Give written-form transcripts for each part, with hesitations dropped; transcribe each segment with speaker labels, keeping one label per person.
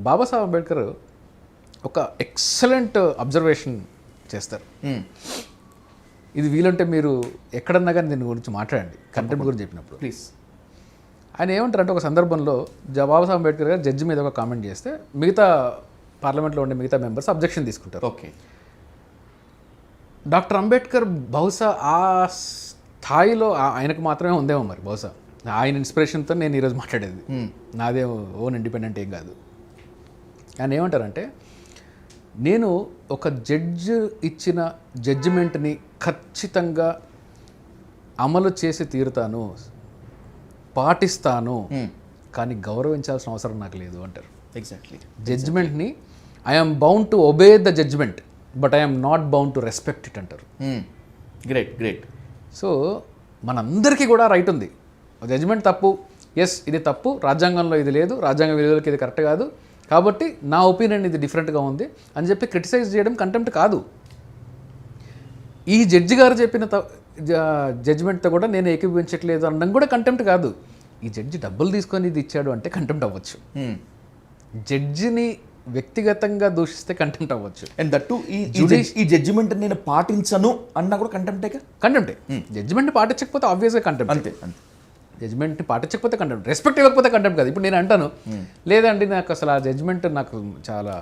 Speaker 1: బాబాసాహెబ్ అంబేద్కర్ ఒక excellent observation చేస్తారు. ఇది వీలుంటే మీరు ఎక్కడన్నా కానీ దీని గురించి మాట్లాడండి, కంటెంట్ గురించి చెప్పినప్పుడు
Speaker 2: ప్లీజ్.
Speaker 1: ఆయన ఏమంటారంటే ఒక సందర్భంలో బాబాసాహెబ్ అంబేద్కర్ గారు జడ్జి మీద ఒక కామెంట్ చేస్తే మిగతా పార్లమెంట్లో ఉండే మిగతా మెంబర్స్ అబ్జెక్షన్ తీసుకుంటారు.
Speaker 2: ఓకే.
Speaker 1: డాక్టర్ అంబేద్కర్ బహుశా ఆ స్థాయిలో ఆయనకు మాత్రమే ఉందేమో మరి, బహుశా ఆయన ఇన్స్పిరేషన్తో నేను ఈరోజు మాట్లాడేది, నాదే ఓన్ ఇండిపెండెంట్ ఏం కాదు. ఆయన ఏమంటారంటే, నేను ఒక జడ్జ్ ఇచ్చిన జడ్జిమెంట్ని ఖచ్చితంగా అమలు చేసి తీరుతాను, పాటిస్తాను, కానీ గౌరవించాల్సిన అవసరం నాకు లేదు అంటారు.
Speaker 2: ఎగ్జాక్ట్లీ.
Speaker 1: జడ్జిమెంట్ని I'm bound to obey the judgement but I'm not bound to respect it అంటారు.
Speaker 2: Great great.
Speaker 1: సో మనందరికీ కూడా రైట్ ఉంది, జడ్జిమెంట్ తప్పు, ఎస్ ఇది తప్పు, రాజ్యాంగంలో ఇది లేదు, రాజ్యాంగ విలువలకి ఇది కరెక్ట్ కాదు, కాబట్టి నా ఒపీనియన్ ఇది డిఫరెంట్గా ఉంది అని చెప్పి క్రిటిసైజ్ చేయడం కంటెంప్ట్ కాదు. ఈ జడ్జి గారు చెప్పిన జడ్జిమెంట్తో కూడా నేను ఏకీభవించట్లేదు అనడం కూడా కంటెంప్ట్ కాదు. ఈ జడ్జి డబ్బులు తీసుకొని ఇది ఇచ్చాడు అంటే కంటెంప్ట్ అవ్వచ్చు, జడ్జిని వ్యక్తిగతంగా దూషిస్తే కంటెంప్ట్ అవ్వచ్చు.
Speaker 2: అండ్ దట్టు ఈ జడ్జిమెంట్ నేను పాటించను అన్నా కూడా కంటెంప్టే.
Speaker 1: జడ్జిమెంట్ పాటించకపోతే ఆబ్వియస్గా కంటెంప్ట్.
Speaker 2: అంతే అంతే.
Speaker 1: జడ్జిమెంట్ని పాటించకపోతే కంటెంప్ట్, రెస్పెక్ట్ ఇవ్వకపోతే కంటెంప్ట్ కాదు. ఇప్పుడు నేను అంటాను, లేదండి నాకు అసలు ఆ జడ్జిమెంట్ నాకు చాలా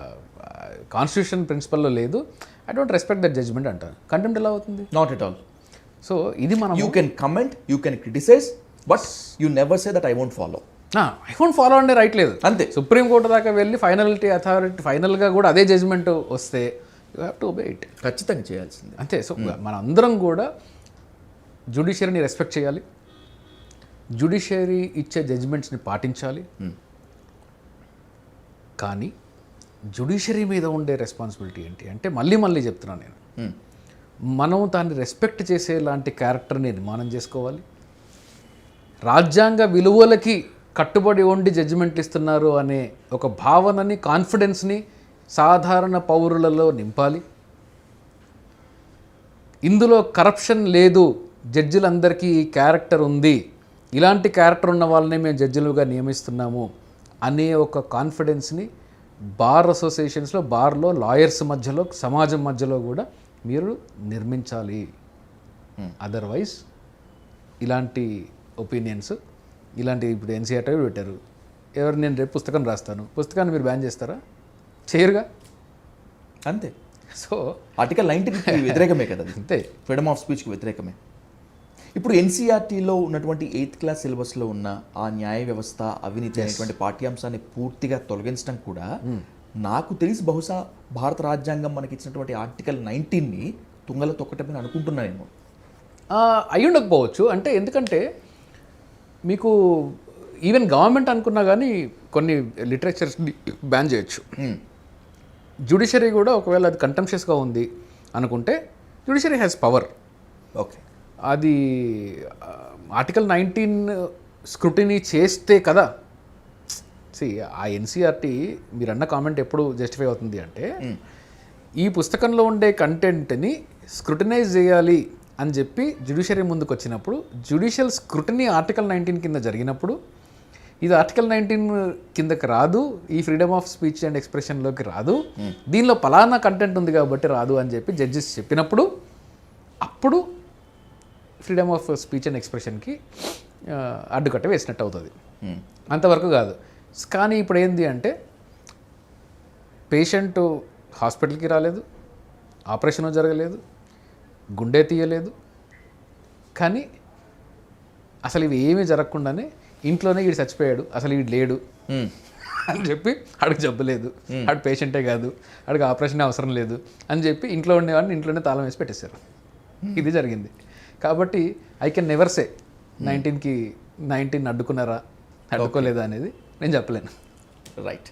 Speaker 1: కాన్స్టిట్యూషన్ ప్రిన్సిపల్లో లేదు, I don't respect that judgement అంటాను. కంటెంప్ట్ ఎలా అవుతుంది?
Speaker 2: Not at all.
Speaker 1: సో ఇది మనం,
Speaker 2: you can comment, you can criticise, but you never say that I won't follow.
Speaker 1: I won't follow అంటే రైట్ లేదు.
Speaker 2: అంతే.
Speaker 1: సుప్రీంకోర్టు దాకా వెళ్ళి అథారిటీ ఫైనల్గా కూడా అదే జడ్జిమెంట్ వస్తే you have to obey it.
Speaker 2: ఖచ్చితంగా చేయాల్సిందే.
Speaker 1: అంతే. సో మన అందరం కూడా జ్యుడిషియరీని రెస్పెక్ట్ చేయాలి, జ్యుడిషియరీ ఇచ్చే జడ్జిమెంట్స్ని పాటించాలి. కానీ జ్యుడిషియరీ మీద ఉండే రెస్పాన్సిబిలిటీ ఏంటి అంటే, మళ్ళీ చెప్తున్నాను నేను, మనం దాన్ని రెస్పెక్ట్ చేసే లాంటి క్యారెక్టర్ని నిర్మాణం చేసుకోవాలి. రాజ్యాంగ విలువలకి కట్టుబడి ఉండి జడ్జిమెంట్లు ఇస్తున్నారు అనే ఒక భావనని, కాన్ఫిడెన్స్ని సాధారణ పౌరులలో నింపాలి. ఇందులో కరప్షన్ లేదు, జడ్జిలందరికీ ఈ క్యారెక్టర్ ఉంది, ఇలాంటి క్యారెక్టర్ ఉన్న వాళ్ళని మేము జడ్జిలుగా నియమిస్తున్నాము అనే ఒక కాన్ఫిడెన్స్ని బార్ అసోసియేషన్స్లో, బార్లో, లాయర్స్ మధ్యలో, సమాజం మధ్యలో కూడా మీరు నిర్మించాలి. అదర్వైజ్ ఇలాంటి ఒపీనియన్స్, ఇలాంటి ఇప్పుడు ఎన్సీఆర్టీ పెట్టారు, ఎవరు నేను రేపు పుస్తకం రాస్తాను, పుస్తకాన్ని మీరు బ్యాన్ చేస్తారా? చేయరుగా.
Speaker 2: అంతే.
Speaker 1: సో
Speaker 2: ఆర్టికల్ 19 వ్యతిరేకమే కదా,
Speaker 1: అంతే,
Speaker 2: ఫ్రీడమ్ ఆఫ్ స్పీచ్కి వ్యతిరేకమే. ఇప్పుడు ఎన్సీఆర్టీలో ఉన్నటువంటి 8th క్లాస్ సిలబస్లో ఉన్న ఆ న్యాయ వ్యవస్థ, అవినీతి అనేటువంటి పాఠ్యాంశాన్ని పూర్తిగా తొలగించడం కూడా నాకు తెలిసి బహుశా భారత రాజ్యాంగం మనకి ఇచ్చినటువంటి ఆర్టికల్ 19ని తుంగలో తొక్కటమని అనుకుంటున్నానేమో.
Speaker 1: అయి ఉండకపోవచ్చు. అంటే ఎందుకంటే మీకు ఈవెన్ గవర్నమెంట్ అనుకున్నా కానీ కొన్ని లిటరేచర్స్ని బ్యాన్ చేయొచ్చు. జ్యుడిషియరీ కూడా ఒకవేళ అది కంటెంప్షియస్గా ఉంది అనుకుంటే జ్యుడిషియరీ హ్యాస్ పవర్.
Speaker 2: ఓకే.
Speaker 1: అది ఆర్టికల్ 19 స్క్రూటినీ చేస్తే కదా. ఆ ఎన్సీఆర్టీ మీరు అన్న కామెంట్ ఎప్పుడు జస్టిఫై అవుతుంది అంటే, ఈ పుస్తకంలో ఉండే కంటెంట్ని స్క్రూటినైజ్ చేయాలి అని చెప్పి జ్యుడిషియరీ ముందుకు వచ్చినప్పుడు, జ్యుడిషియల్ స్క్రూటినీ ఆర్టికల్ 19 కింద జరిగినప్పుడు ఇది ఆర్టికల్ 19 కిందకి రాదు, ఈ ఫ్రీడమ్ ఆఫ్ స్పీచ్ అండ్ ఎక్స్ప్రెషన్లోకి రాదు, దీనిలో పలానా కంటెంట్ ఉంది కాబట్టి రాదు అని చెప్పి జడ్జెస్ చెప్పినప్పుడు అప్పుడు ఫ్రీడమ్ ఆఫ్ స్పీచ్ అండ్ ఎక్స్ప్రెషన్కి అడ్డుకట్ట వేసినట్టు అవుతుంది. అంతవరకు కాదు. కానీ ఇప్పుడు ఏంది అంటే, పేషెంట్ హాస్పిటల్కి రాలేదు, ఆపరేషన్ జరగలేదు, గుండె తీయలేదు, కానీ అసలు ఇవి ఏమీ జరగకుండానే ఇంట్లోనే వీడు చచ్చిపోయాడు, అసలు వీడు లేడు అని చెప్పి ఆడికి జబ్బు లేదు, ఆడు పేషెంటే కాదు, ఆడికి ఆపరేషన్ అవసరం లేదు అని చెప్పి ఇంట్లో ఉండేవాడిని ఇంట్లోనే తాళం వేసి పెట్టేశారు. ఇది జరిగింది. కాబట్టి ఐ కెన్ నెవర్ సే 19 అడ్డుకున్నారా అడ్డుకోలేదా అనేది నేను చెప్పలేను.
Speaker 2: రైట్.